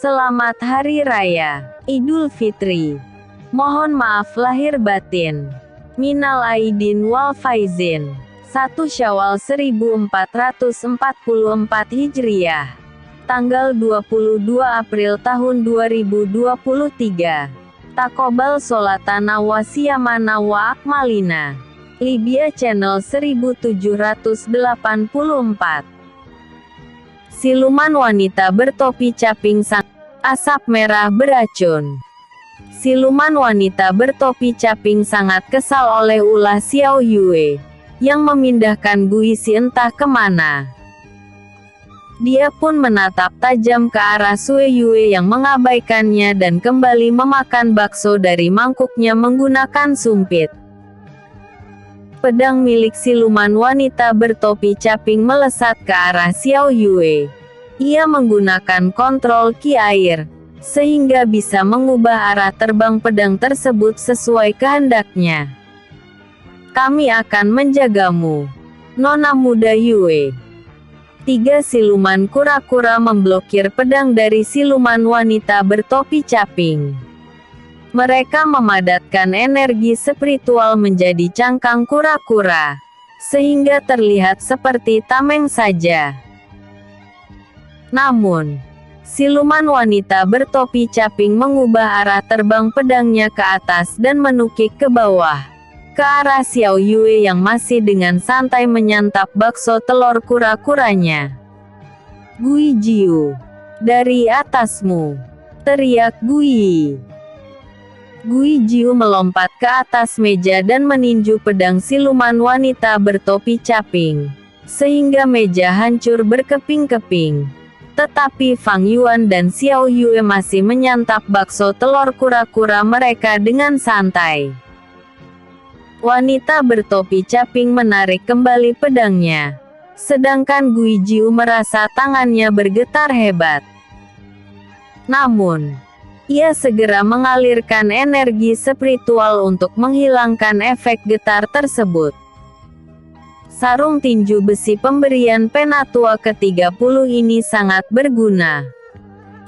Selamat Hari Raya Idul Fitri. Mohon maaf lahir batin. Minal aidin wal faizin. 1 Syawal 1444 Hijriah. Tanggal 22 April tahun 2023. Takobal sholatana wa siyamana wa akmalina. Libya Channel 1784. Siluman wanita bertopi caping sang asap merah beracun. Siluman wanita bertopi caping sangat kesal oleh ulah Xiao Yue yang memindahkan Guisi entah kemana. Dia pun menatap tajam ke arah Sue Yue yang mengabaikannya dan kembali memakan bakso dari mangkuknya menggunakan sumpit. Pedang milik siluman wanita bertopi caping melesat ke arah Xiao Yue. Ia menggunakan kontrol ki air, sehingga bisa mengubah arah terbang pedang tersebut sesuai kehendaknya. Kami akan menjagamu, Nona muda Yue. 3 siluman kura-kura memblokir pedang dari siluman wanita bertopi caping. Mereka memadatkan energi spiritual menjadi cangkang kura-kura, sehingga terlihat seperti tameng saja. Namun, siluman wanita bertopi caping mengubah arah terbang pedangnya ke atas dan menukik ke bawah, ke arah Xiao Yue yang masih dengan santai menyantap bakso telur kura-kuranya. Gui Jiu, dari atasmu, teriak Gui. Gui Jiu melompat ke atas meja dan meninju pedang siluman wanita bertopi caping, sehingga meja hancur berkeping-keping. Tetapi Fang Yuan dan Xiao Yue masih menyantap bakso telur kura-kura mereka dengan santai. Wanita bertopi caping menarik kembali pedangnya, sedangkan Gui Jiu merasa tangannya bergetar hebat. Namun, ia segera mengalirkan energi spiritual untuk menghilangkan efek getar tersebut. Sarung tinju besi pemberian Penatua ke-30 ini sangat berguna.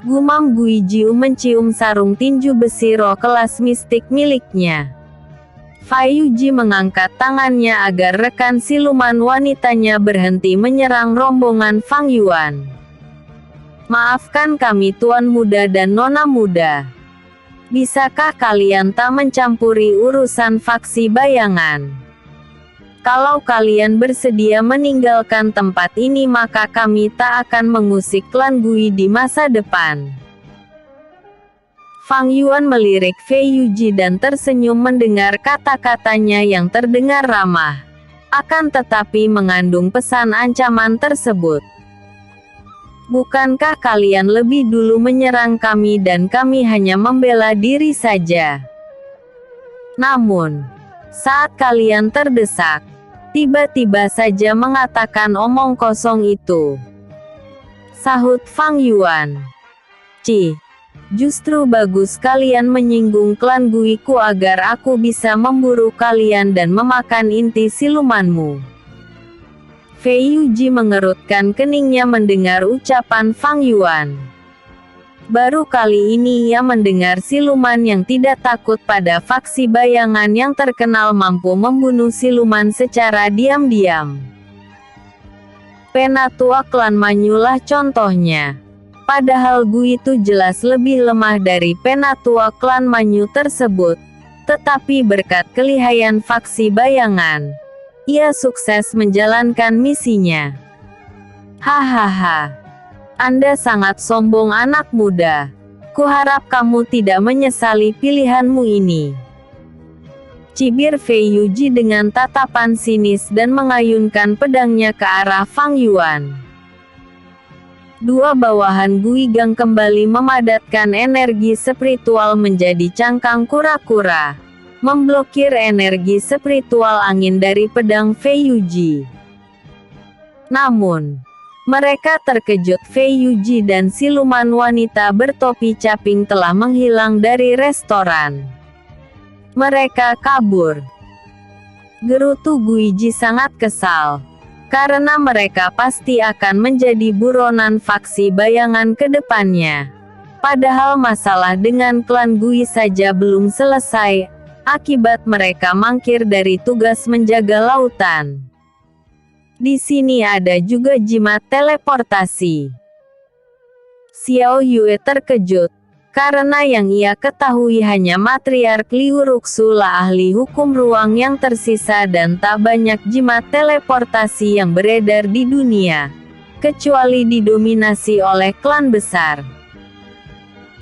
Gumam Gui Jiu mencium sarung tinju besi roh kelas mistik miliknya. Fai Yuji mengangkat tangannya agar rekan siluman wanitanya berhenti menyerang rombongan Fang Yuan. Maafkan kami Tuan Muda dan Nona Muda. Bisakah kalian tak mencampuri urusan faksi bayangan? Kalau kalian bersedia meninggalkan tempat ini maka kami tak akan mengusik klan Gui di masa depan. Fang Yuan melirik Fei Yuji dan tersenyum mendengar kata-katanya yang terdengar ramah, akan tetapi mengandung pesan ancaman tersebut. Bukankah kalian lebih dulu menyerang kami dan kami hanya membela diri saja? Namun, saat kalian terdesak, tiba-tiba saja mengatakan omong kosong itu. Sahut Fang Yuan. Justru bagus kalian menyinggung klan Guiku agar aku bisa memburu kalian dan memakan inti silumanmu. Fei Yuji mengerutkan keningnya mendengar ucapan Fang Yuan. Baru kali ini ia mendengar siluman yang tidak takut pada faksi bayangan yang terkenal mampu membunuh siluman secara diam-diam. Penatua klan Manyulah contohnya. Padahal Gui itu jelas lebih lemah dari penatua klan Manyu tersebut, tetapi berkat kelihayan faksi bayangan, ia sukses menjalankan misinya. Hahaha. Anda sangat sombong anak muda. Kuharap kamu tidak menyesali pilihanmu ini. Cibir Fei Yuji dengan tatapan sinis dan mengayunkan pedangnya ke arah Fang Yuan. 2 bawahan Guigang kembali memadatkan energi spiritual menjadi cangkang kura-kura, memblokir energi spiritual angin dari pedang Fei Yuji. Namun, mereka terkejut Fei Yuji dan siluman wanita bertopi caping telah menghilang dari restoran. Mereka kabur. Gerutu Guiji sangat kesal, karena mereka pasti akan menjadi buronan faksi bayangan ke depannya. Padahal masalah dengan klan Gui saja belum selesai, akibat mereka mangkir dari tugas menjaga lautan. Di sini ada juga jimat teleportasi. Xiao Yue terkejut, karena yang ia ketahui hanya matriark Liu Ruxu lah ahli hukum ruang yang tersisa dan tak banyak jimat teleportasi yang beredar di dunia, kecuali didominasi oleh klan besar.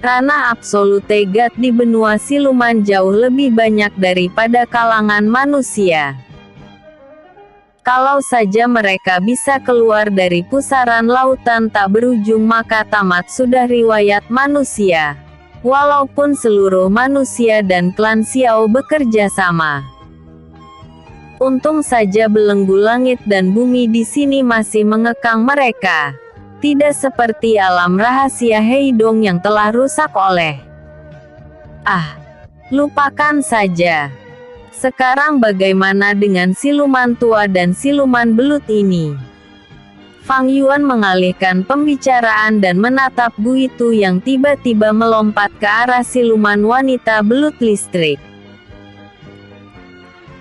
Ranah absolute God di benua siluman jauh lebih banyak daripada kalangan manusia. Kalau saja mereka bisa keluar dari pusaran lautan tak berujung maka tamat sudah riwayat manusia. Walaupun seluruh manusia dan klan Xiao bekerja sama. Untung saja belenggu langit dan bumi di sini masih mengekang mereka. Tidak seperti alam rahasia Heidong yang telah rusak oleh... lupakan saja. Sekarang bagaimana dengan siluman tua dan siluman belut ini? Fang Yuan mengalihkan pembicaraan dan menatap Gu Itu yang tiba-tiba melompat ke arah siluman wanita belut listrik.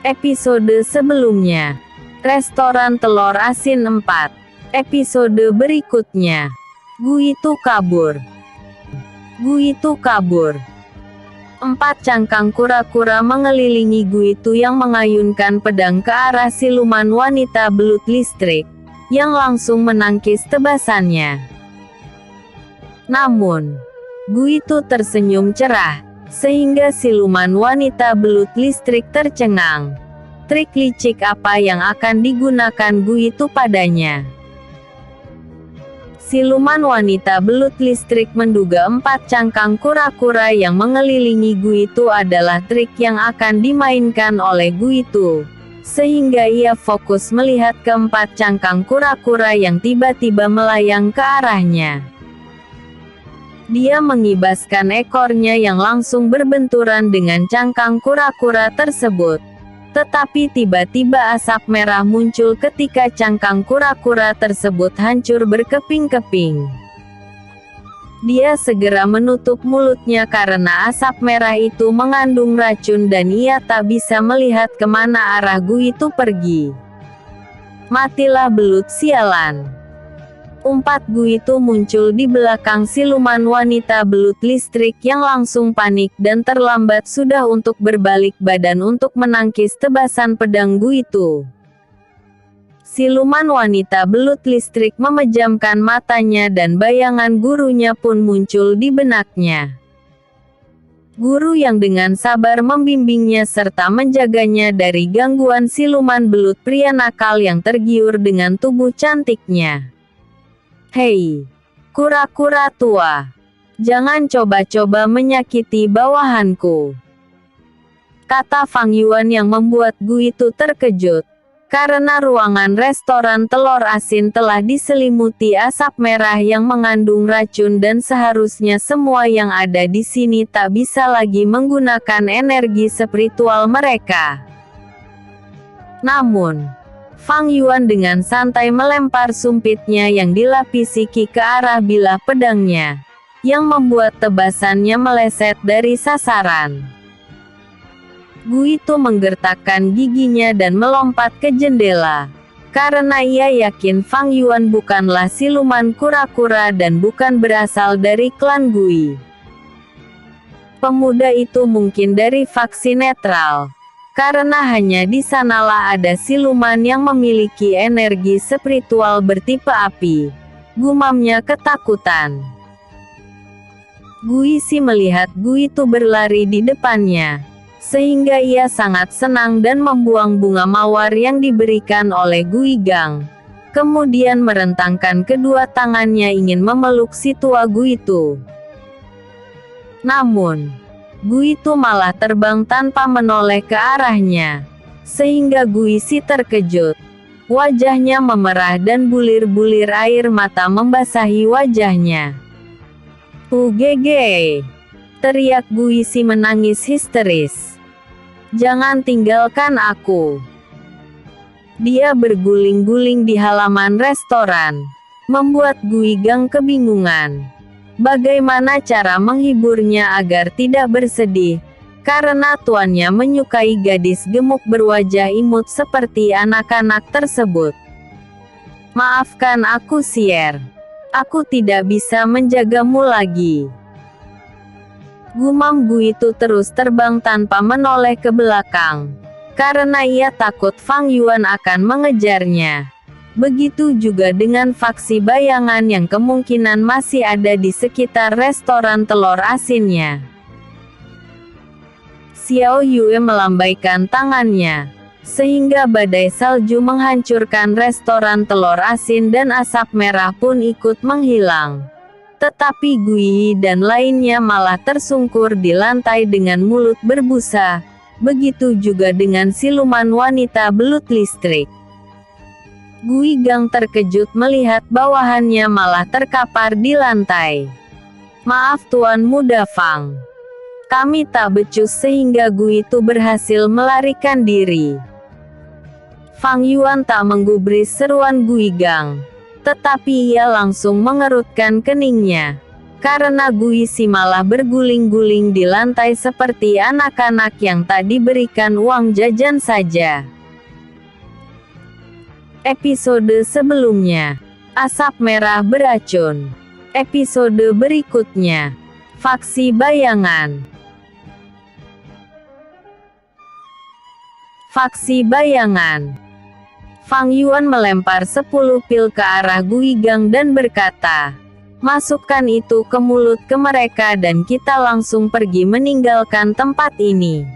Episode sebelumnya. Restoran Telur Asin 4. Episode berikutnya. Gu Itu kabur. Gu Itu kabur. 4 cangkang kura-kura mengelilingi Gu Itu yang mengayunkan pedang ke arah siluman wanita belut listrik, yang langsung menangkis tebasannya. Namun, Gu Itu tersenyum cerah, sehingga siluman wanita belut listrik tercengang. Trik licik apa yang akan digunakan Gu Itu padanya? Siluman wanita belut listrik menduga 4 cangkang kura-kura yang mengelilingi Gu Itu adalah trik yang akan dimainkan oleh Gu Itu, sehingga ia fokus melihat ke 4 cangkang kura-kura yang tiba-tiba melayang ke arahnya. Dia mengibaskan ekornya yang langsung berbenturan dengan cangkang kura-kura tersebut. Tetapi tiba-tiba asap merah muncul ketika cangkang kura-kura tersebut hancur berkeping-keping. Dia segera menutup mulutnya karena asap merah itu mengandung racun dan ia tak bisa melihat kemana arah Gu Itu pergi. Matilah belut sialan. Umpat Gu Itu muncul di belakang siluman wanita belut listrik yang langsung panik dan terlambat sudah untuk berbalik badan untuk menangkis tebasan pedang Gu Itu. Siluman wanita belut listrik memejamkan matanya dan bayangan gurunya pun muncul di benaknya. Guru yang dengan sabar membimbingnya serta menjaganya dari gangguan siluman belut pria nakal yang tergiur dengan tubuh cantiknya. Hei, kura-kura tua, jangan coba-coba menyakiti bawahanku, kata Fang Yuan yang membuat Gu Itu terkejut, karena ruangan restoran telur asin telah diselimuti asap merah yang mengandung racun dan seharusnya semua yang ada di sini tak bisa lagi menggunakan energi spiritual mereka. Namun, Fang Yuan dengan santai melempar sumpitnya yang dilapisi ki ke arah bilah pedangnya, yang membuat tebasannya meleset dari sasaran. Gu Itu menggertakkan giginya dan melompat ke jendela, karena ia yakin Fang Yuan bukanlah siluman kura-kura dan bukan berasal dari klan Gui. Pemuda itu mungkin dari faksi netral. Karena hanya di sanalah ada siluman yang memiliki energi spiritual bertipe api. Gumamnya ketakutan. Gu Isi melihat Gu Itu berlari di depannya, sehingga ia sangat senang dan membuang bunga mawar yang diberikan oleh Gui Gang. Kemudian merentangkan kedua tangannya ingin memeluk si tua Gu Itu. Namun, Gu Itu malah terbang tanpa menoleh ke arahnya, sehingga Gu Isi terkejut. Wajahnya memerah dan bulir-bulir air mata membasahi wajahnya. "Ugege!" teriak Gu Isi menangis histeris. "Jangan tinggalkan aku!" Dia berguling-guling di halaman restoran, membuat Gui Gang kebingungan. Bagaimana cara menghiburnya agar tidak bersedih? Karena tuannya menyukai gadis gemuk berwajah imut seperti anak-anak tersebut. Maafkan aku, Sier. Aku tidak bisa menjagamu lagi. Gumam Gu itu terus terbang tanpa menoleh ke belakang. Karena ia takut Fang Yuan akan mengejarnya. Begitu juga dengan faksi bayangan yang kemungkinan masih ada di sekitar restoran telur asinnya. Xiao Yue melambaikan tangannya, sehingga badai salju menghancurkan restoran telur asin dan asap merah pun ikut menghilang. Tetapi Gui dan lainnya malah tersungkur di lantai dengan mulut berbusa. Begitu juga dengan siluman wanita belut listrik. Gui Gang terkejut melihat bawahannya malah terkapar di lantai. Maaf Tuan Muda Fang. Kami tak becus sehingga Gui itu berhasil melarikan diri. Fang Yuan tak menggubris seruan Gui Gang. Tetapi ia langsung mengerutkan keningnya. Karena Gui Si malah berguling-guling di lantai seperti anak-anak yang tak diberikan uang jajan saja. Episode sebelumnya, asap merah beracun. Episode berikutnya, faksi bayangan. Faksi bayangan. Fang Yuan melempar 10 pil ke arah Gui Gang dan berkata, "Masukkan itu ke mulut ke mereka dan kita langsung pergi meninggalkan tempat ini."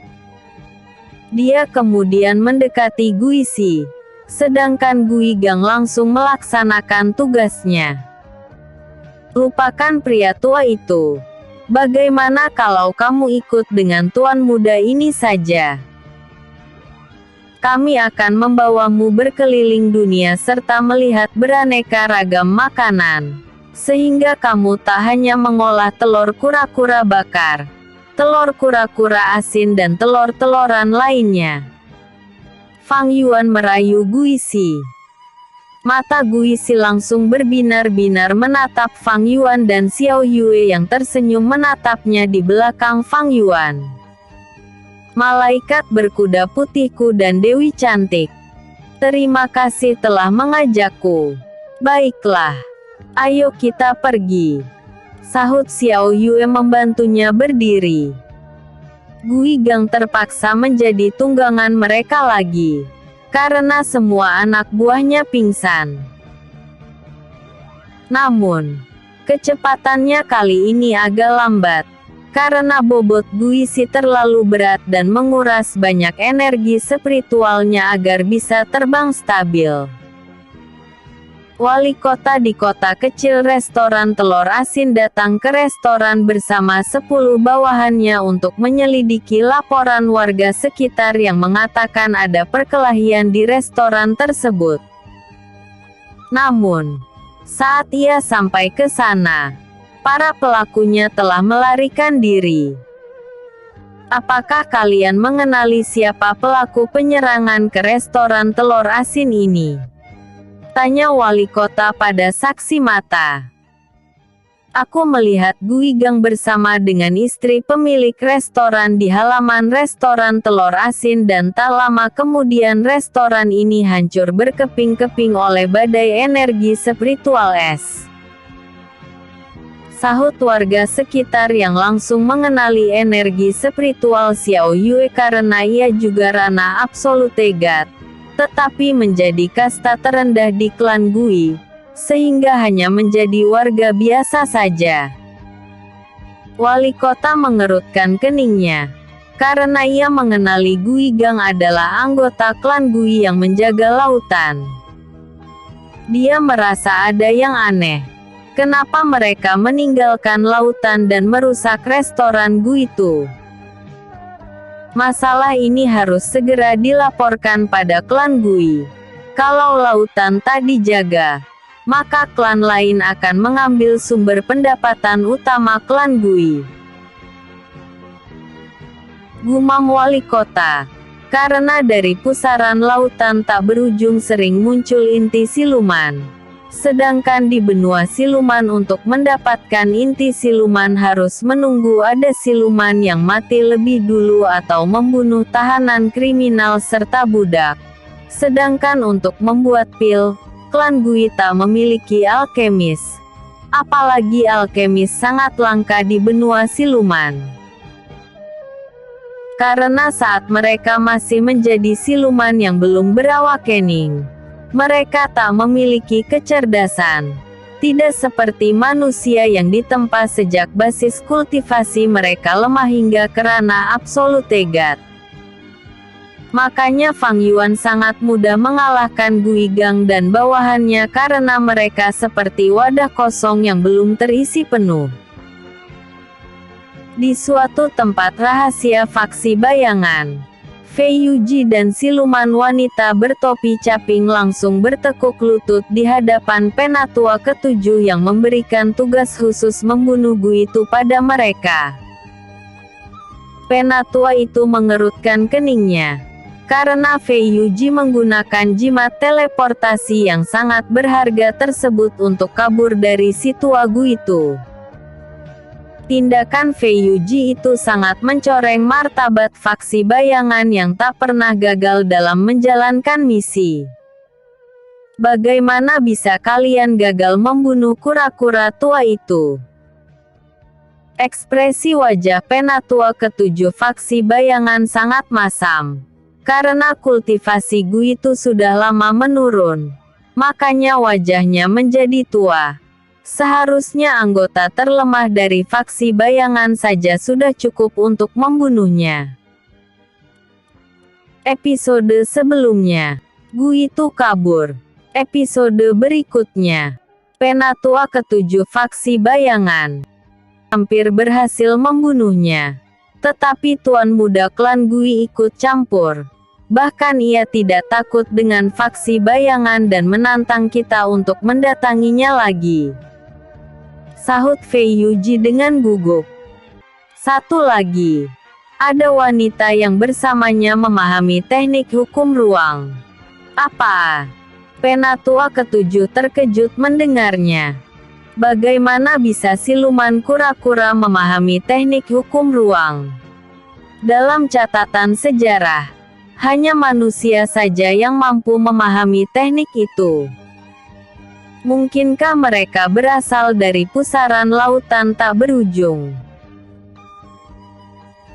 Dia kemudian mendekati Gui Si. Sedangkan Gui Gang langsung melaksanakan tugasnya. Lupakan pria tua itu. Bagaimana kalau kamu ikut dengan tuan muda ini saja? Kami akan membawamu berkeliling dunia serta melihat beraneka ragam makanan. Sehingga kamu tak hanya mengolah telur kura-kura bakar, telur kura-kura asin dan telur-teloran lainnya. Fang Yuan merayu Gui Si. Mata Gui Si langsung berbinar-binar menatap Fang Yuan dan Xiao Yue yang tersenyum menatapnya di belakang Fang Yuan. Malaikat berkuda putihku dan Dewi cantik. Terima kasih telah mengajakku. Baiklah. Ayo kita pergi. Sahut Xiao Yue membantunya berdiri. Gui Gang terpaksa menjadi tunggangan mereka lagi. Karena semua anak buahnya pingsan. Namun, kecepatannya kali ini agak lambat. Karena bobot Gui Si terlalu berat dan menguras banyak energi spiritualnya agar bisa terbang stabil. Wali kota di kota kecil restoran telur asin datang ke restoran bersama 10 bawahannya untuk menyelidiki laporan warga sekitar yang mengatakan ada perkelahian di restoran tersebut. Namun, saat ia sampai ke sana, para pelakunya telah melarikan diri. Apakah kalian mengenali siapa pelaku penyerangan ke restoran telur asin ini? Tanya wali kota pada saksi mata. Aku melihat Gui Gang bersama dengan istri pemilik restoran di halaman restoran telur asin dan tak lama kemudian restoran ini hancur berkeping-keping oleh badai energi spiritual es. Sahut warga sekitar yang langsung mengenali energi spiritual Xiao Yue karena ia juga Rana Absolute God. Tetapi menjadi kasta terendah di klan Gui, sehingga hanya menjadi warga biasa saja. Wali kota mengerutkan keningnya, karena ia mengenali Gui Gang adalah anggota klan Gui yang menjaga lautan. Dia merasa ada yang aneh. Kenapa mereka meninggalkan lautan dan merusak restoran Gui itu? Masalah ini harus segera dilaporkan pada klan Gui. Kalau lautan tak dijaga, maka klan lain akan mengambil sumber pendapatan utama klan Gui. Gumam wali kota. Karena dari pusaran lautan tak berujung sering muncul inti siluman. Sedangkan di benua siluman untuk mendapatkan inti siluman harus menunggu ada siluman yang mati lebih dulu atau membunuh tahanan kriminal serta budak. Sedangkan untuk membuat pil, klan Gui tak memiliki alkemis. Apalagi alkemis sangat langka di benua siluman. Karena saat mereka masih menjadi siluman yang belum berawakening, mereka tak memiliki kecerdasan. Tidak seperti manusia yang ditempa sejak basis kultivasi mereka lemah hingga kerana absolute God. Makanya Fang Yuan sangat mudah mengalahkan Gui Gang dan bawahannya karena mereka seperti wadah kosong yang belum terisi penuh. Di suatu tempat rahasia faksi bayangan, Fei Yuji dan siluman wanita bertopi caping langsung bertekuk lutut di hadapan Penatua ketujuh yang memberikan tugas khusus membunuh Gui itu pada mereka. Penatua itu mengerutkan keningnya, karena Fei Yuji menggunakan jimat teleportasi yang sangat berharga tersebut untuk kabur dari si tua Gui itu. Tindakan Fei Yuji itu sangat mencoreng martabat faksi bayangan yang tak pernah gagal dalam menjalankan misi. Bagaimana bisa kalian gagal membunuh kura-kura tua itu? Ekspresi wajah Penatua ketujuh faksi bayangan sangat masam. Karena kultivasi Gui itu sudah lama menurun, makanya wajahnya menjadi tua. Seharusnya anggota terlemah dari faksi bayangan saja sudah cukup untuk membunuhnya. Episode sebelumnya, Gui itu kabur. Episode berikutnya, Penatua ketujuh faksi bayangan hampir berhasil membunuhnya. Tetapi Tuan Muda klan Gui ikut campur. Bahkan ia tidak takut dengan faksi bayangan dan menantang kita untuk mendatanginya lagi. Sahut Fei Yuji dengan gugup. Satu lagi, ada wanita yang bersamanya memahami teknik hukum ruang. Apa? Penatua ketujuh terkejut mendengarnya. Bagaimana bisa siluman kura-kura memahami teknik hukum ruang? Dalam catatan sejarah, hanya manusia saja yang mampu memahami teknik itu. Mungkinkah mereka berasal dari pusaran lautan tak berujung?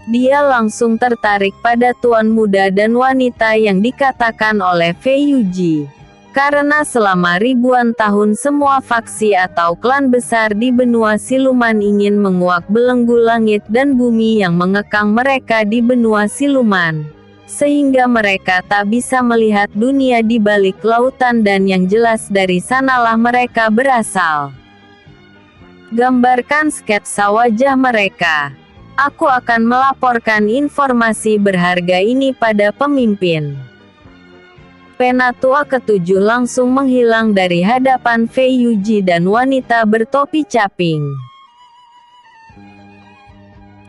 Dia langsung tertarik pada tuan muda dan wanita yang dikatakan oleh Fei Yuji. Karena selama ribuan tahun semua faksi atau klan besar di benua siluman ingin menguak belenggu langit dan bumi yang mengekang mereka di benua siluman. Sehingga mereka tak bisa melihat dunia di balik lautan dan yang jelas dari sanalah mereka berasal. Gambarkan sketsa wajah mereka. Aku akan melaporkan informasi berharga ini pada pemimpin. Penatua ketujuh langsung menghilang dari hadapan Fei Yuji dan wanita bertopi caping.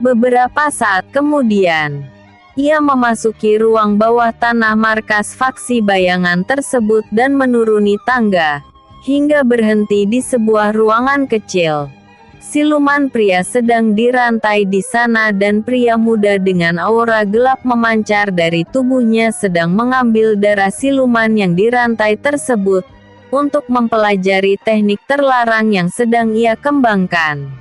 Beberapa saat kemudian, ia memasuki ruang bawah tanah markas faksi bayangan tersebut dan menuruni tangga, hingga berhenti di sebuah ruangan kecil. Siluman pria sedang dirantai di sana dan pria muda dengan aura gelap memancar dari tubuhnya sedang mengambil darah siluman yang dirantai tersebut, untuk mempelajari teknik terlarang yang sedang ia kembangkan.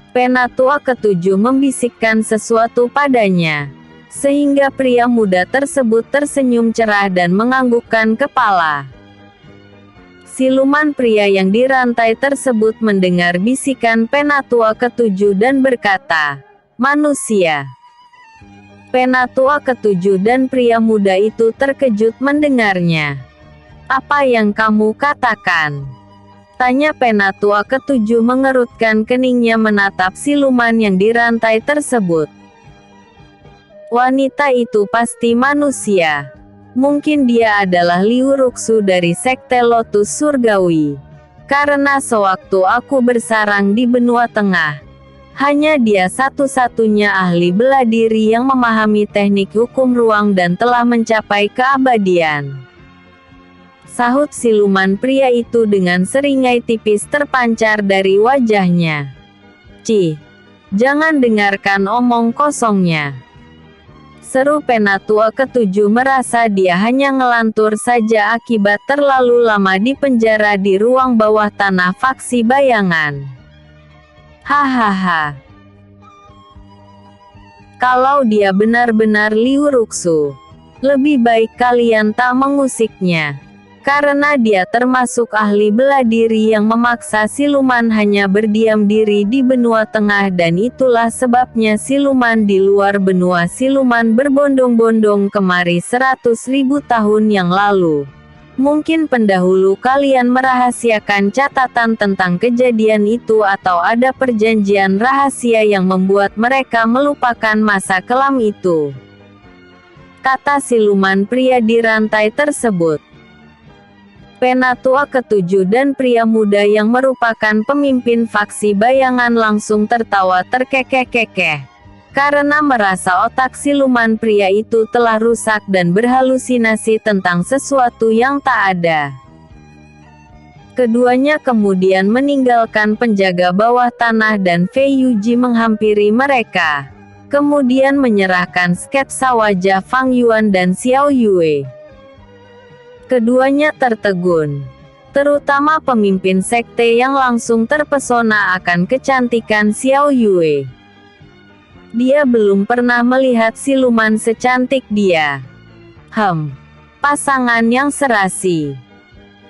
Penatua ketujuh membisikkan sesuatu padanya, sehingga pria muda tersebut tersenyum cerah dan menganggukkan kepala. Siluman pria yang dirantai tersebut mendengar bisikan Penatua ketujuh dan berkata, "Manusia." Penatua ketujuh dan pria muda itu terkejut mendengarnya. "Apa yang kamu katakan?" tanya Penatua ketujuh mengerutkan keningnya menatap siluman yang dirantai tersebut. Wanita itu pasti manusia. Mungkin dia adalah Liu Ruxu dari Sekte Lotus Surgawi. Karena sewaktu aku bersarang di benua tengah, hanya dia satu-satunya ahli bela diri yang memahami teknik hukum ruang dan telah mencapai keabadian. sahut siluman pria itu dengan seringai tipis terpancar dari wajahnya. "Cih, jangan dengarkan omong kosongnya," seru Penatua ketujuh, merasa dia hanya ngelantur saja akibat terlalu lama di penjara di ruang bawah tanah faksi bayangan. Hahaha. Kalau dia benar-benar Liu Ruxu, lebih baik kalian tak mengusiknya. Karena dia termasuk ahli bela diri yang memaksa siluman hanya berdiam diri di benua tengah, dan itulah sebabnya siluman di luar benua siluman berbondong-bondong kemari 100.000 tahun yang lalu. Mungkin pendahulu kalian merahasiakan catatan tentang kejadian itu, atau ada perjanjian rahasia yang membuat mereka melupakan masa kelam itu, kata siluman pria di rantai tersebut. Penatua ketujuh dan pria muda yang merupakan pemimpin faksi bayangan langsung tertawa terkekeh-kekeh, karena merasa otak siluman pria itu telah rusak dan berhalusinasi tentang sesuatu yang tak ada. Keduanya kemudian meninggalkan penjaga bawah tanah dan Fei Yuji menghampiri mereka, kemudian menyerahkan sketsa wajah Fang Yuan dan Xiao Yue. Keduanya tertegun, terutama pemimpin sekte yang langsung terpesona akan kecantikan Xiao Yue. Dia belum pernah melihat siluman secantik dia. Pasangan yang serasi,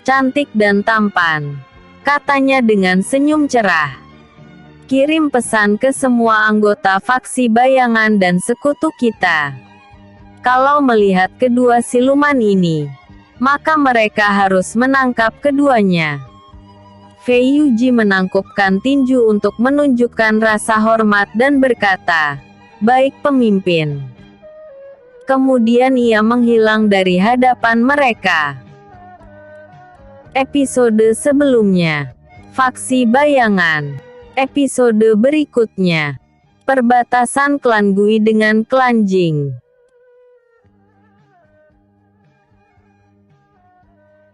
cantik dan tampan, katanya dengan senyum cerah. Kirim pesan ke semua anggota faksi bayangan dan sekutu kita. Kalau melihat kedua siluman ini, maka mereka harus menangkap keduanya. Fei Yuji menangkupkan tinju untuk menunjukkan rasa hormat dan berkata, "Baik pemimpin." Kemudian ia menghilang dari hadapan mereka. Episode sebelumnya, Faksi Bayangan. Episode berikutnya, perbatasan klan Gui dengan klan Jing.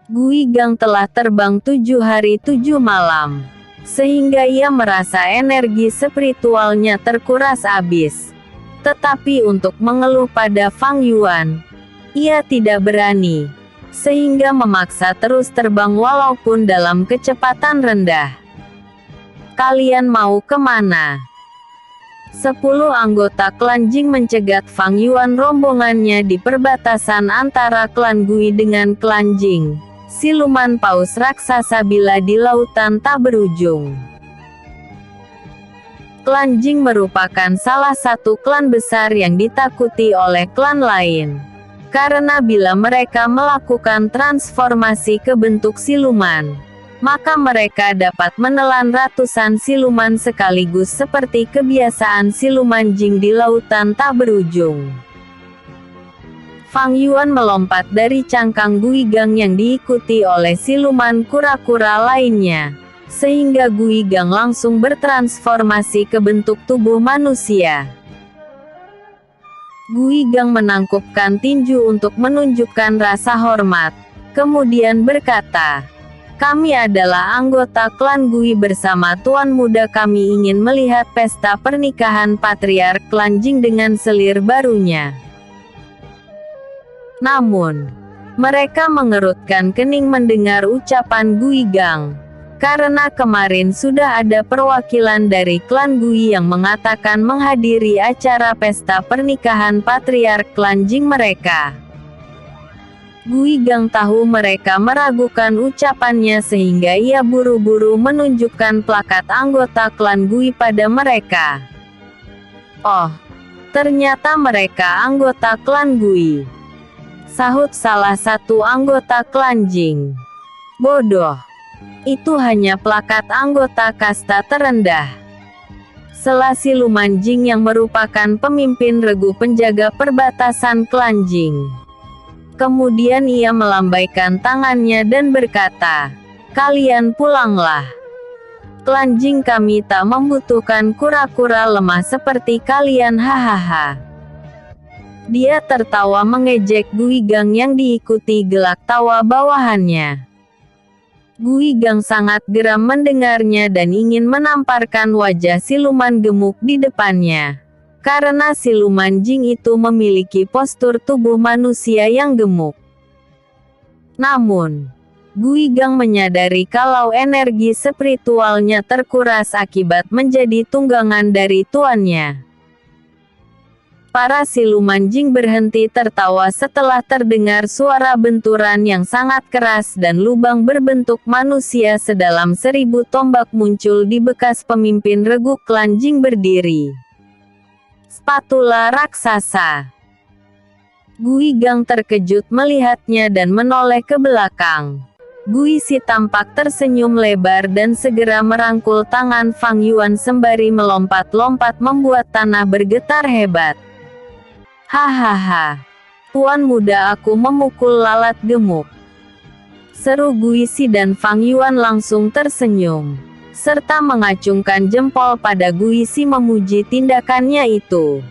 Gui Gang telah terbang 7 hari 7 malam, sehingga ia merasa energi spiritualnya terkuras habis. Tetapi untuk mengeluh pada Fang Yuan, ia tidak berani, sehingga memaksa terus terbang walaupun dalam kecepatan rendah. "Kalian mau kemana?" 10 anggota klan Jing mencegat Fang Yuan rombongannya di perbatasan antara klan Gui dengan klan Jing, siluman paus raksasa bila di lautan tak berujung. Klan Jing merupakan salah satu klan besar yang ditakuti oleh klan lain, karena bila mereka melakukan transformasi ke bentuk siluman, maka mereka dapat menelan ratusan siluman sekaligus seperti kebiasaan siluman Jing di lautan tak berujung. Fang Yuan melompat dari cangkang Gui Gang yang diikuti oleh siluman kura-kura lainnya, sehingga Gui Gang langsung bertransformasi ke bentuk tubuh manusia. Gui Gang menangkupkan tinju untuk menunjukkan rasa hormat, kemudian berkata, "Kami adalah anggota klan Gui bersama Tuan Muda. Kami ingin melihat pesta pernikahan patriark klan Jing dengan selir barunya." Namun, mereka mengerutkan kening mendengar ucapan Gui Gang, karena kemarin sudah ada perwakilan dari klan Gui yang mengatakan menghadiri acara pesta pernikahan patriark klan Jing mereka. Gui Gang tahu mereka meragukan ucapannya sehingga ia buru-buru menunjukkan plakat anggota klan Gui pada mereka. "Oh, ternyata mereka anggota klan Gui," sahut salah satu anggota klan Jing. "Bodoh. Itu hanya plakat anggota kasta terendah," sela siluman Jing yang merupakan pemimpin regu penjaga perbatasan klan Jing. Kemudian ia melambaikan tangannya dan berkata, "Kalian pulanglah. Klan Jing kami tak membutuhkan kura-kura lemah seperti kalian, hahaha." Dia tertawa mengejek Guigang yang diikuti gelak tawa bawahannya. Guigang sangat geram mendengarnya dan ingin menamparkan wajah siluman gemuk di depannya. Karena siluman jin itu memiliki postur tubuh manusia yang gemuk. Namun, Guigang menyadari kalau energi spiritualnya terkuras akibat menjadi tunggangan dari tuannya. Para siluman jin berhenti tertawa setelah terdengar suara benturan yang sangat keras dan lubang berbentuk manusia sedalam 1000 tombak muncul di bekas pemimpin regu klan jin berdiri. Spatula raksasa. Guigang terkejut melihatnya dan menoleh ke belakang. Guisi tampak tersenyum lebar dan segera merangkul tangan Fang Yuan sembari melompat-lompat membuat tanah bergetar hebat. Hahaha. Tuan muda aku memukul lalat gemuk. Seru Guisi dan Fang Yuan langsung tersenyum. Serta mengacungkan jempol pada Guisi memuji tindakannya itu.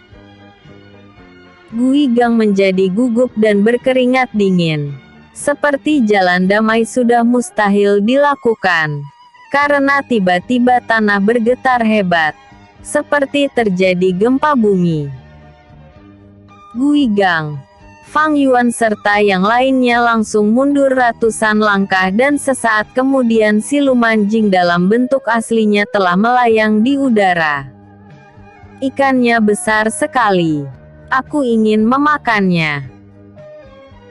Guigang menjadi gugup dan berkeringat dingin. Seperti jalan damai sudah mustahil dilakukan. Karena tiba-tiba tanah bergetar hebat. Seperti terjadi gempa bumi. Guigang, Fang Yuan serta yang lainnya langsung mundur ratusan langkah dan sesaat kemudian siluman jin dalam bentuk aslinya telah melayang di udara. Ikannya besar sekali. Aku ingin memakannya.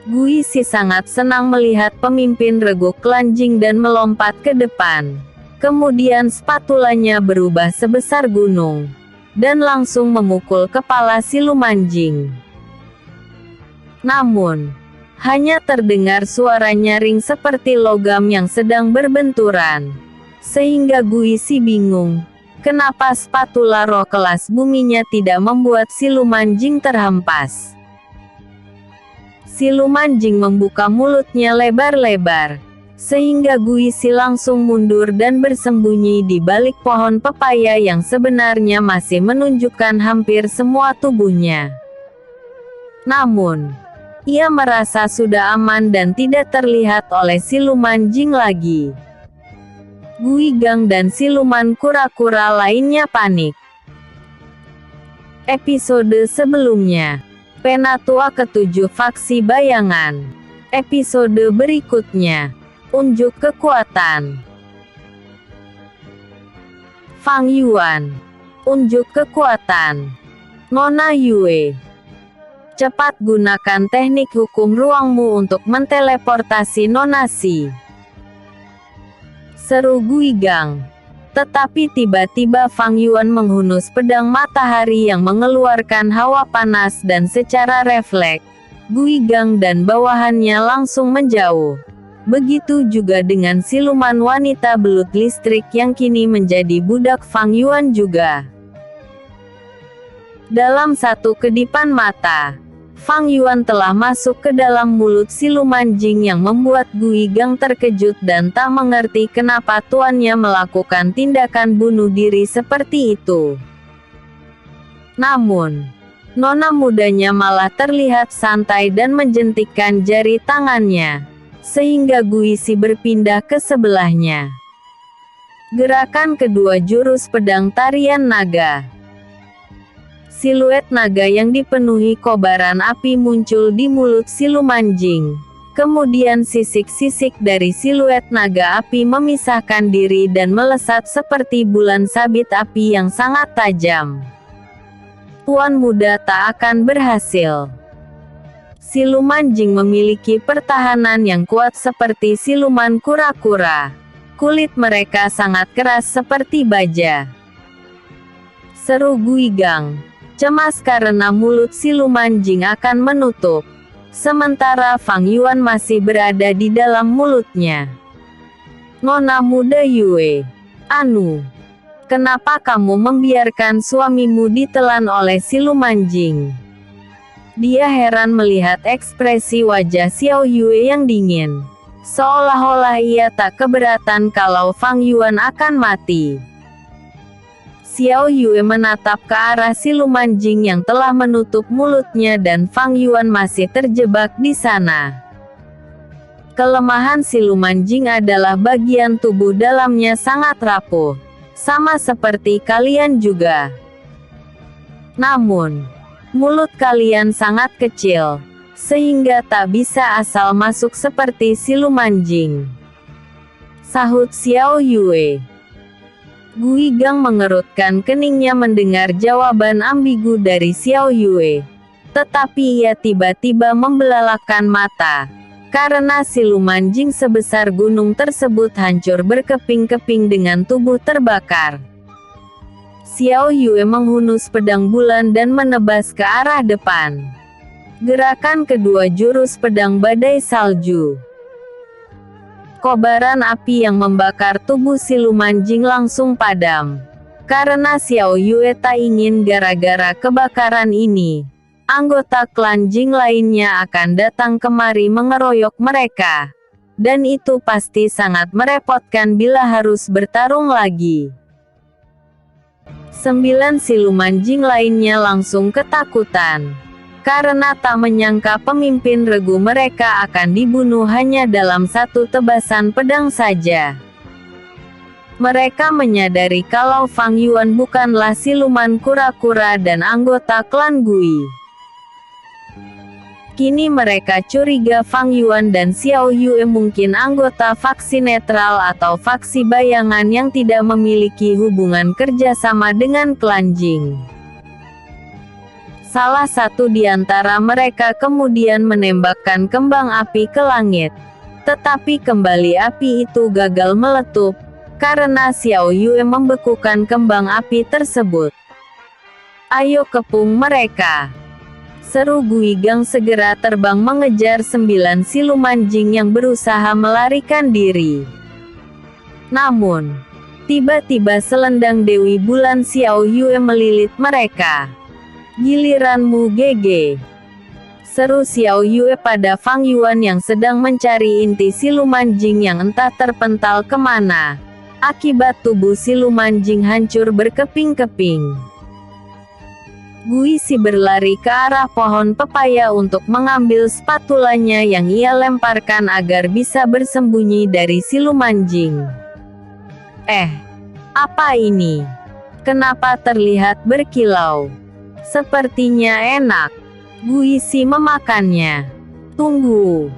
Guisi sangat senang melihat pemimpin regu klan jin dan melompat ke depan. Kemudian spatulanya berubah sebesar gunung. Dan langsung memukul kepala siluman jin. Namun, hanya terdengar suara nyaring seperti logam yang sedang berbenturan. Sehingga Guisi bingung, kenapa spatula roh kelas buminya tidak membuat siluman jin terhempas. Siluman jin membuka mulutnya lebar-lebar, sehingga Guisi langsung mundur dan bersembunyi di balik pohon pepaya yang sebenarnya masih menunjukkan hampir semua tubuhnya. Namun, ia merasa sudah aman dan tidak terlihat oleh siluman jin lagi. Guigang dan siluman kura-kura lainnya panik. Episode sebelumnya, Penatua ke-7 Faksi Bayangan. Episode berikutnya, Unjuk Kekuatan. Fang Yuan, unjuk kekuatan. Nona Yue, cepat gunakan teknik hukum ruangmu untuk menteleportasi Nona Si. Seru Guigang. Tetapi tiba-tiba Fang Yuan menghunus pedang matahari yang mengeluarkan hawa panas dan secara refleks, Guigang dan bawahannya langsung menjauh. Begitu juga dengan siluman wanita belut listrik yang kini menjadi budak Fang Yuan juga. Dalam satu kedipan mata, Fang Yuan telah masuk ke dalam mulut siluman jin yang membuat Guigang terkejut dan tak mengerti kenapa tuannya melakukan tindakan bunuh diri seperti itu. Namun, nona mudanya malah terlihat santai dan menjentikkan jari tangannya, sehingga Guisi berpindah ke sebelahnya. Gerakan kedua jurus pedang tarian naga. Siluet naga yang dipenuhi kobaran api muncul di mulut siluman jin. Kemudian sisik-sisik dari siluet naga api memisahkan diri dan melesat seperti bulan sabit api yang sangat tajam. Tuan muda tak akan berhasil. Siluman jin memiliki pertahanan yang kuat seperti siluman kura-kura. Kulit mereka sangat keras seperti baja. Seru Guigang, cemas karena mulut siluman jin akan menutup. Sementara Fang Yuan masih berada di dalam mulutnya. Nona muda Yue, anu, kenapa kamu membiarkan suamimu ditelan oleh siluman jin? Dia heran melihat ekspresi wajah Xiao Yue yang dingin. Seolah-olah ia tak keberatan kalau Fang Yuan akan mati. Xiao Yue menatap ke arah siluman Jing yang telah menutup mulutnya dan Fang Yuan masih terjebak di sana. Kelemahan siluman Jing adalah bagian tubuh dalamnya sangat rapuh. Sama seperti kalian juga. Namun, mulut kalian sangat kecil, sehingga tak bisa asal masuk seperti siluman Jing. Sahut Xiao Yue. Gui Gang mengerutkan keningnya mendengar jawaban ambigu dari Xiao Yue. Tetapi ia tiba-tiba membelalakan mata. Karena siluman Jing sebesar gunung tersebut hancur berkeping-keping dengan tubuh terbakar. Xiao Yue menghunus pedang bulan dan menebas ke arah depan. Gerakan kedua jurus pedang badai salju. Kobaran api yang membakar tubuh siluman Jing langsung padam. Karena Xiao Yue tak ingin gara-gara kebakaran ini, anggota klan Jing lainnya akan datang kemari mengeroyok mereka. Dan itu pasti sangat merepotkan bila harus bertarung lagi. 9 siluman Jing lainnya langsung ketakutan. Karena tak menyangka pemimpin regu mereka akan dibunuh hanya dalam satu tebasan pedang saja. Mereka menyadari kalau Fang Yuan bukanlah siluman kura-kura dan anggota klan Gui. Kini mereka curiga Fang Yuan dan Xiao Yue mungkin anggota faksi netral atau faksi bayangan yang tidak memiliki hubungan kerjasama dengan klan Jing. Salah satu di antara mereka kemudian menembakkan kembang api ke langit. Tetapi kembali api itu gagal meletup, karena Xiao Yue membekukan kembang api tersebut. Ayo kepung mereka! Seru Gui Gang segera terbang mengejar 9 siluman Jing yang berusaha melarikan diri. Namun, tiba-tiba selendang Dewi Bulan Xiao Yue melilit mereka. Giliranmu GG. Seru Xiao Yue pada Fang Yuan yang sedang mencari inti siluman Jing yang entah terpental kemana. Akibat tubuh siluman Jing hancur berkeping-keping. Gui Si berlari ke arah pohon pepaya untuk mengambil spatulanya yang ia lemparkan agar bisa bersembunyi dari siluman Jing. Apa ini? Kenapa terlihat berkilau? Sepertinya enak. Gui Si memakannya. Tunggu!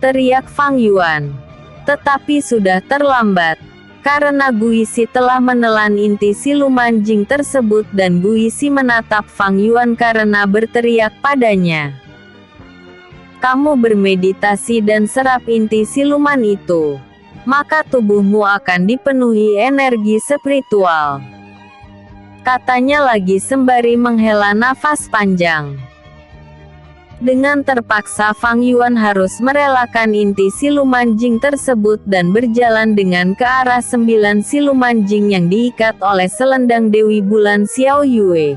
Teriak Fang Yuan. Tetapi sudah terlambat. Karena Gui Si telah menelan inti siluman Jing tersebut dan Gui Si menatap Fang Yuan karena berteriak padanya. Kamu bermeditasi dan serap inti siluman itu. Maka tubuhmu akan dipenuhi energi spiritual. Katanya lagi sembari menghela nafas panjang. Dengan terpaksa Fang Yuan harus merelakan inti siluman Jing tersebut dan berjalan dengan ke arah 9 siluman Jing yang diikat oleh selendang Dewi Bulan Xiao Yue.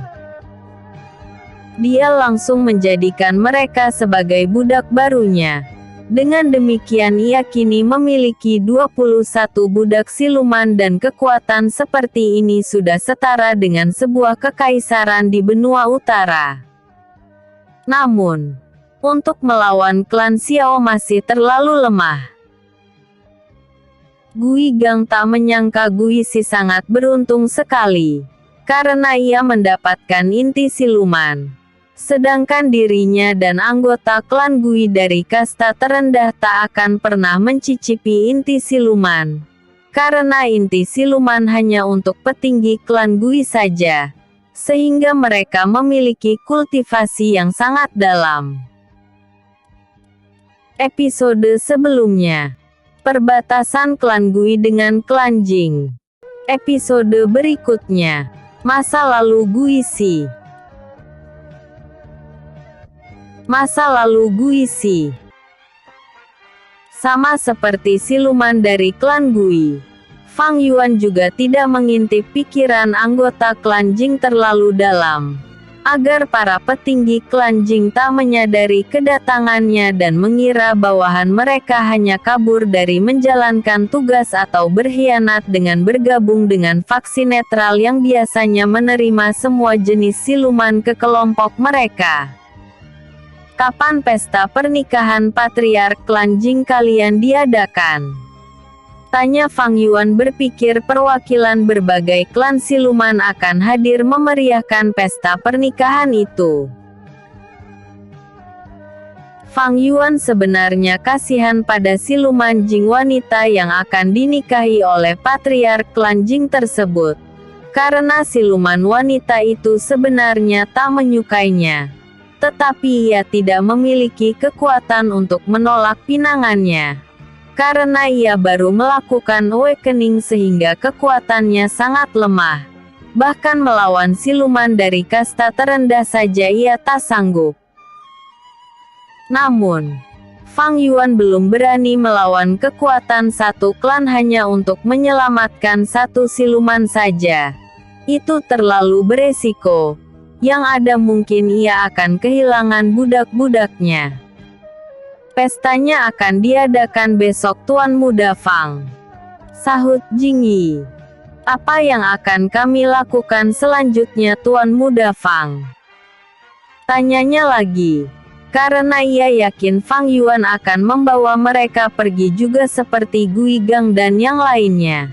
Dia langsung menjadikan mereka sebagai budak barunya. Dengan demikian ia kini memiliki 21 budak siluman dan kekuatan seperti ini sudah setara dengan sebuah kekaisaran di benua utara. Namun, untuk melawan klan Xiao masih terlalu lemah. Gui Gang tak menyangka Gui Si sangat beruntung sekali. Karena ia mendapatkan inti siluman. Sedangkan dirinya dan anggota klan Gui dari kasta terendah tak akan pernah mencicipi inti siluman. Karena inti siluman hanya untuk petinggi klan Gui saja. Sehingga mereka memiliki kultivasi yang sangat dalam. Episode sebelumnya. Perbatasan klan Gui dengan klan Jing. Episode berikutnya. Masa lalu Gui Si. Masa lalu Gui Si. Sama seperti siluman dari klan Gui, Fang Yuan juga tidak mengintip pikiran anggota klan Jing terlalu dalam. agar para petinggi klan Jing tak menyadari kedatangannya dan mengira bawahan mereka hanya kabur dari menjalankan tugas atau berkhianat dengan bergabung dengan faksi netral yang biasanya menerima semua jenis siluman ke kelompok mereka. Kapan pesta pernikahan patriark klan Jing kalian diadakan? Tanya Fang Yuan, berpikir perwakilan berbagai klan siluman akan hadir memeriahkan pesta pernikahan itu. Fang Yuan sebenarnya kasihan pada siluman Jing wanita yang akan dinikahi oleh patriark klan Jing tersebut, karena siluman wanita itu sebenarnya tak menyukainya, tetapi ia tidak memiliki kekuatan untuk menolak pinangannya. Karena ia baru melakukan awakening sehingga kekuatannya sangat lemah. Bahkan melawan siluman dari kasta terendah saja ia tak sanggup. Namun, Fang Yuan belum berani melawan kekuatan satu klan hanya untuk menyelamatkan satu siluman saja. Itu terlalu beresiko. Yang ada mungkin ia akan kehilangan budak-budaknya. Pestanya akan diadakan besok Tuan Muda Fang, sahut Jing Yi. Apa yang akan kami lakukan selanjutnya Tuan Muda Fang? Tanyanya lagi. Karena ia yakin Fang Yuan akan membawa mereka pergi juga seperti Gui Gang dan yang lainnya.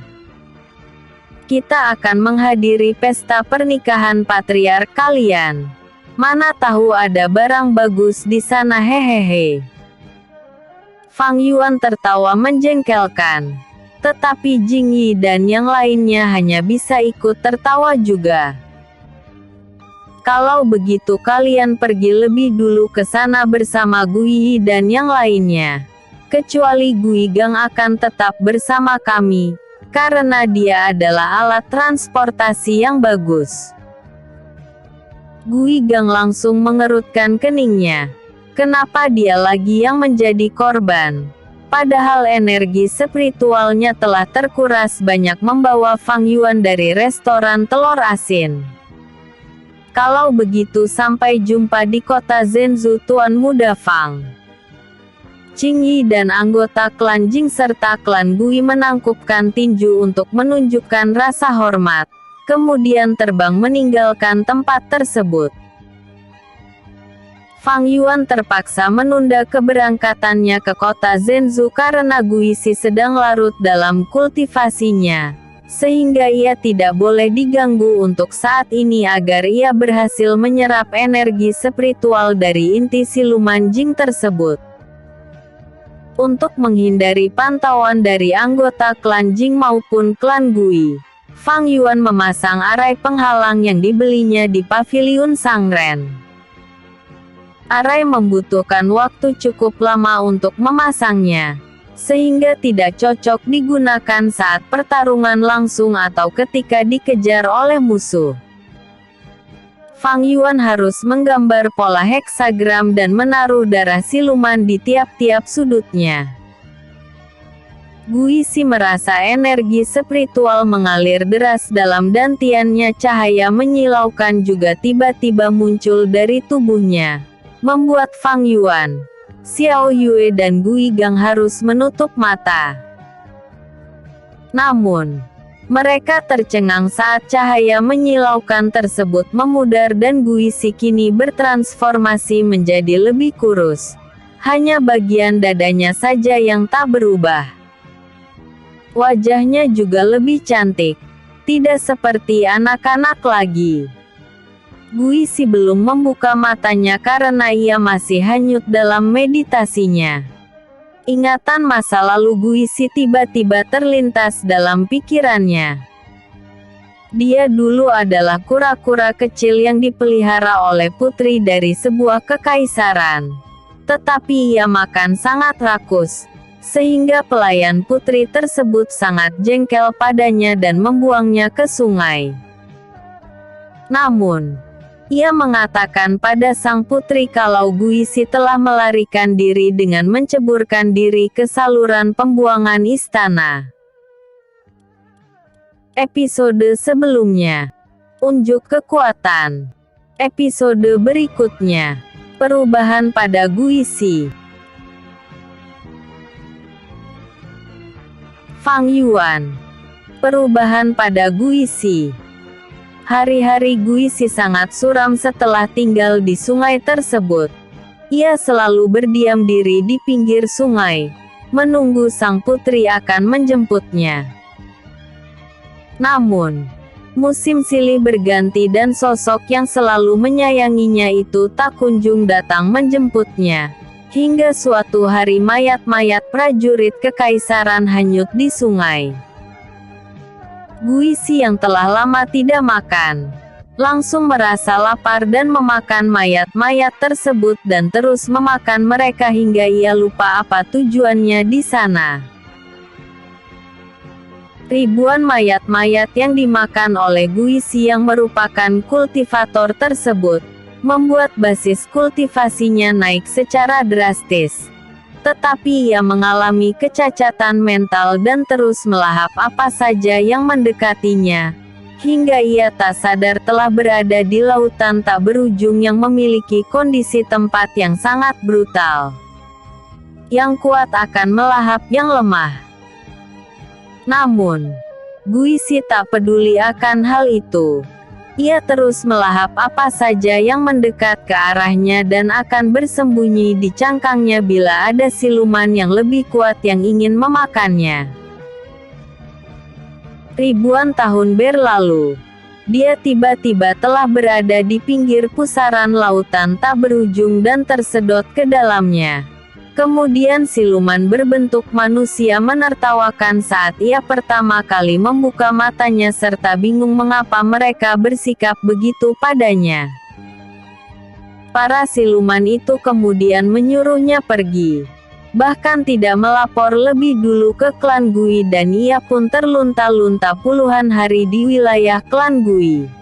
Kita akan menghadiri pesta pernikahan patriark kalian. Mana tahu ada barang bagus di sana, hehehe. Fang Yuan tertawa menjengkelkan. Tetapi Jing Yi dan yang lainnya hanya bisa ikut tertawa juga. Kalau begitu kalian pergi lebih dulu ke sana bersama Gui Yi dan yang lainnya. Kecuali Gui Gang akan tetap bersama kami, karena dia adalah alat transportasi yang bagus. Gui Gang langsung mengerutkan keningnya. Kenapa dia lagi yang menjadi korban? Padahal energi spiritualnya telah terkuras banyak membawa Fang Yuan dari restoran telur asin. Kalau begitu sampai jumpa di kota Zhenzu Tuan Muda Fang. Qing Yi dan anggota klan Jing serta klan Gui menangkupkan tinju untuk menunjukkan rasa hormat, kemudian terbang meninggalkan tempat tersebut. Fang Yuan terpaksa menunda keberangkatannya ke kota Zhenzu karena Guisi sedang larut dalam kultivasinya, sehingga ia tidak boleh diganggu untuk saat ini agar ia berhasil menyerap energi spiritual dari inti siluman Jing tersebut. Untuk menghindari pantauan dari anggota klan Jing maupun klan Gui, Fang Yuan memasang arai penghalang yang dibelinya di paviliun Sangren. Arai membutuhkan waktu cukup lama untuk memasangnya, sehingga tidak cocok digunakan saat pertarungan langsung atau ketika dikejar oleh musuh. Fang Yuan harus menggambar pola heksagram dan menaruh darah siluman di tiap-tiap sudutnya. Guisi merasa energi spiritual mengalir deras dalam dantiannya, cahaya menyilaukan juga tiba-tiba muncul dari tubuhnya, membuat Fang Yuan, Xiao Yue dan Gui Gang harus menutup mata. Namun, mereka tercengang saat cahaya menyilaukan tersebut memudar dan Guisi kini bertransformasi menjadi lebih kurus. Hanya bagian dadanya saja yang tak berubah. Wajahnya juga lebih cantik, tidak seperti anak-anak lagi. Guisi belum membuka matanya karena ia masih hanyut dalam meditasinya. Ingatan masa lalu Guisi tiba-tiba terlintas dalam pikirannya. Dia dulu adalah kura-kura kecil yang dipelihara oleh putri dari sebuah kekaisaran. Tetapi ia makan sangat rakus, sehingga pelayan putri tersebut sangat jengkel padanya dan membuangnya ke sungai. Namun, ia mengatakan pada sang putri kalau Guisi telah melarikan diri dengan menceburkan diri ke saluran pembuangan istana. Episode sebelumnya. Unjuk kekuatan. Episode berikutnya, perubahan pada Guizi. Fang Yuan. Perubahan pada Guizi. Hari-hari Guizi sangat suram setelah tinggal di sungai tersebut. Ia selalu berdiam diri di pinggir sungai, menunggu sang putri akan menjemputnya. Namun, musim silih berganti dan sosok yang selalu menyayanginya itu tak kunjung datang menjemputnya. Hingga suatu hari mayat-mayat prajurit kekaisaran hanyut di sungai. Guizi yang telah lama tidak makan, langsung merasa lapar dan memakan mayat-mayat tersebut dan terus memakan mereka hingga ia lupa apa tujuannya di sana. Ribuan mayat-mayat yang dimakan oleh Guizi yang merupakan kultivator tersebut, membuat basis kultivasinya naik secara drastis. Tetapi ia mengalami kecacatan mental dan terus melahap apa saja yang mendekatinya, hingga ia tak sadar telah berada di lautan tak berujung yang memiliki kondisi tempat yang sangat brutal. Yang kuat akan melahap yang lemah. Namun, Guizi tak peduli akan hal itu. Ia terus melahap apa saja yang mendekat ke arahnya dan akan bersembunyi di cangkangnya bila ada siluman yang lebih kuat yang ingin memakannya. Ribuan tahun berlalu, dia tiba-tiba telah berada di pinggir pusaran lautan tak berujung dan tersedot ke dalamnya. Kemudian siluman berbentuk manusia menertawakan saat ia pertama kali membuka matanya serta bingung mengapa mereka bersikap begitu padanya. Para siluman itu kemudian menyuruhnya pergi. Bahkan tidak melapor lebih dulu ke klan Gui dan ia pun terlunta-lunta puluhan hari di wilayah klan Gui.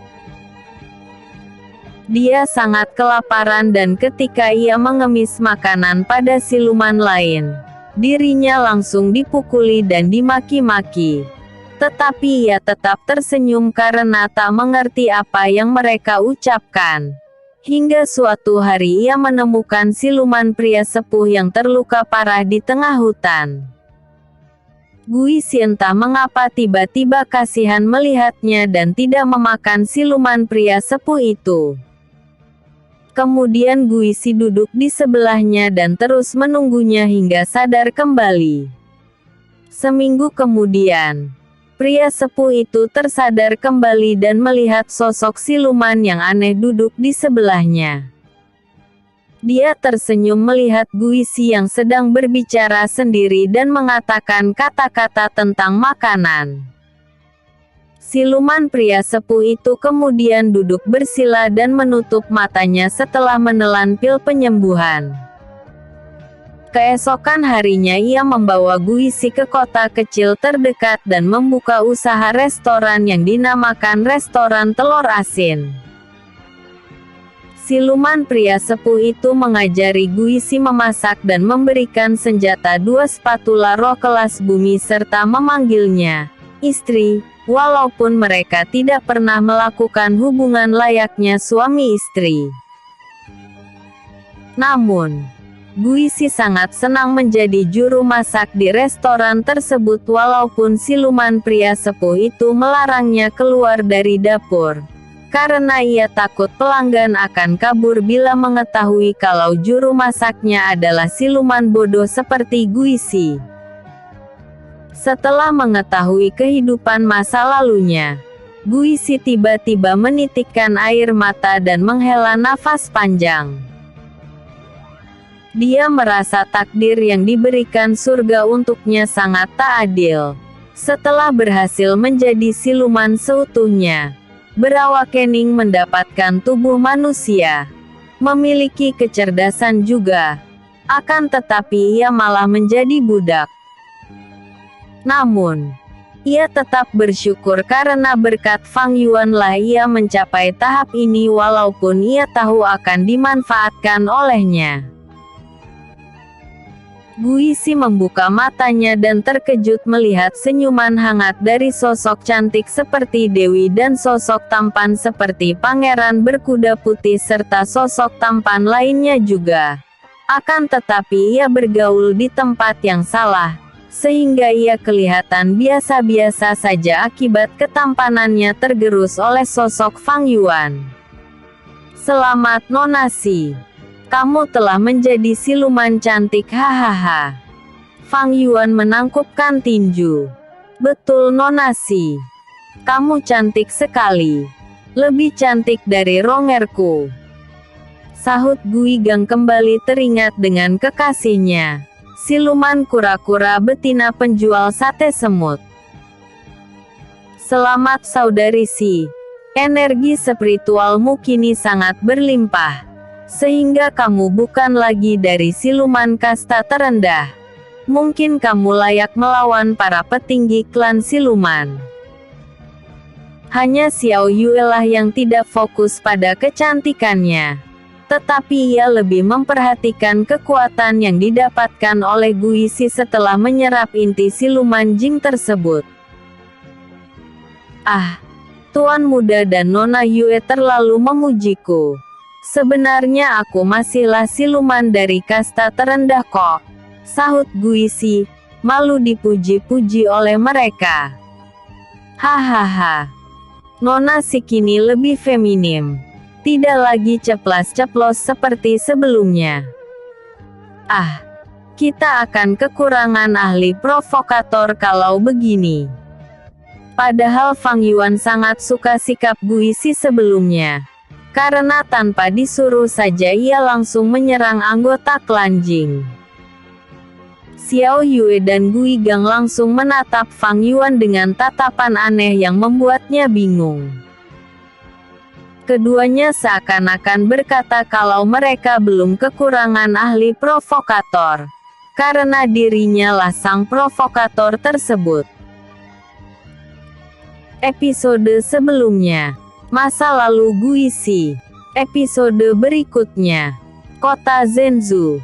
Dia sangat kelaparan dan ketika ia mengemis makanan pada siluman lain, dirinya langsung dipukuli dan dimaki-maki. Tetapi ia tetap tersenyum karena tak mengerti apa yang mereka ucapkan. Hingga suatu hari ia menemukan siluman pria sepuh yang terluka parah di tengah hutan. Guizi entah mengapa tiba-tiba kasihan melihatnya dan tidak memakan siluman pria sepuh itu. Kemudian Guizi duduk di sebelahnya dan terus menunggunya hingga sadar kembali. Seminggu kemudian, pria sepuh itu tersadar kembali dan melihat sosok siluman yang aneh duduk di sebelahnya. Dia tersenyum melihat Guizi yang sedang berbicara sendiri dan mengatakan kata-kata tentang makanan. Siluman pria sepuh itu kemudian duduk bersila dan menutup matanya setelah menelan pil penyembuhan. Keesokan harinya ia membawa Guizi ke kota kecil terdekat dan membuka usaha restoran yang dinamakan Restoran Telur Asin. Siluman pria sepuh itu mengajari Guizi memasak dan memberikan senjata 2 spatula roh kelas bumi serta memanggilnya istri, walaupun mereka tidak pernah melakukan hubungan layaknya suami istri. Namun, Guizi sangat senang menjadi juru masak di restoran tersebut walaupun siluman pria sepuh itu melarangnya keluar dari dapur. Karena ia takut pelanggan akan kabur bila mengetahui kalau juru masaknya adalah siluman bodoh seperti Guizi. Setelah mengetahui kehidupan masa lalunya, Guizi tiba-tiba menitikkan air mata dan menghela nafas panjang. Dia merasa takdir yang diberikan surga untuknya sangat tak adil. Setelah berhasil menjadi siluman seutuhnya, berawak kening mendapatkan tubuh manusia, memiliki kecerdasan juga. Akan tetapi ia malah menjadi budak. Namun, ia tetap bersyukur karena berkat Fang Yuan lah ia mencapai tahap ini walaupun ia tahu akan dimanfaatkan olehnya. Guisi membuka matanya dan terkejut melihat senyuman hangat dari sosok cantik seperti Dewi dan sosok tampan seperti Pangeran Berkuda Putih serta sosok tampan lainnya juga. Akan tetapi ia bergaul di tempat yang salah, sehingga ia kelihatan biasa-biasa saja akibat ketampanannya tergerus oleh sosok Fang Yuan. Selamat Nona Si. Kamu telah menjadi siluman cantik, hahaha. Fang Yuan menangkupkan tinju. Betul Nona Si. Kamu cantik sekali. Lebih cantik dari rongerku. Sahut Guigang kembali teringat dengan kekasihnya. Siluman kura-kura betina penjual sate semut. Selamat saudari Si. Energi spiritualmu kini sangat berlimpah. Sehingga kamu bukan lagi dari siluman kasta terendah. Mungkin kamu layak melawan para petinggi klan siluman. Hanya Xiao Yue lah yang tidak fokus pada kecantikannya. Tetapi ia lebih memperhatikan kekuatan yang didapatkan oleh Guisi setelah menyerap inti siluman Jing tersebut. Ah, Tuan Muda dan Nona Yue terlalu memujiku. Sebenarnya aku masihlah siluman dari kasta terendah kok, sahut Guisi, malu dipuji-puji oleh mereka. Hahaha. Nona Si kini lebih feminim. Tidak lagi ceplas-ceplos seperti sebelumnya. Ah, kita akan kekurangan ahli provokator kalau begini. Padahal Fang Yuan sangat suka sikap Guisi sebelumnya. Karena tanpa disuruh saja ia langsung menyerang anggota klan Jing. Xiao Yue dan Guigang langsung menatap Fang Yuan dengan tatapan aneh yang membuatnya bingung. Keduanya seakan-akan berkata kalau mereka belum kekurangan ahli provokator. Karena dirinya lah sang provokator tersebut. Episode sebelumnya. Masa lalu Guisi. Episode berikutnya. Kota Zhenzu.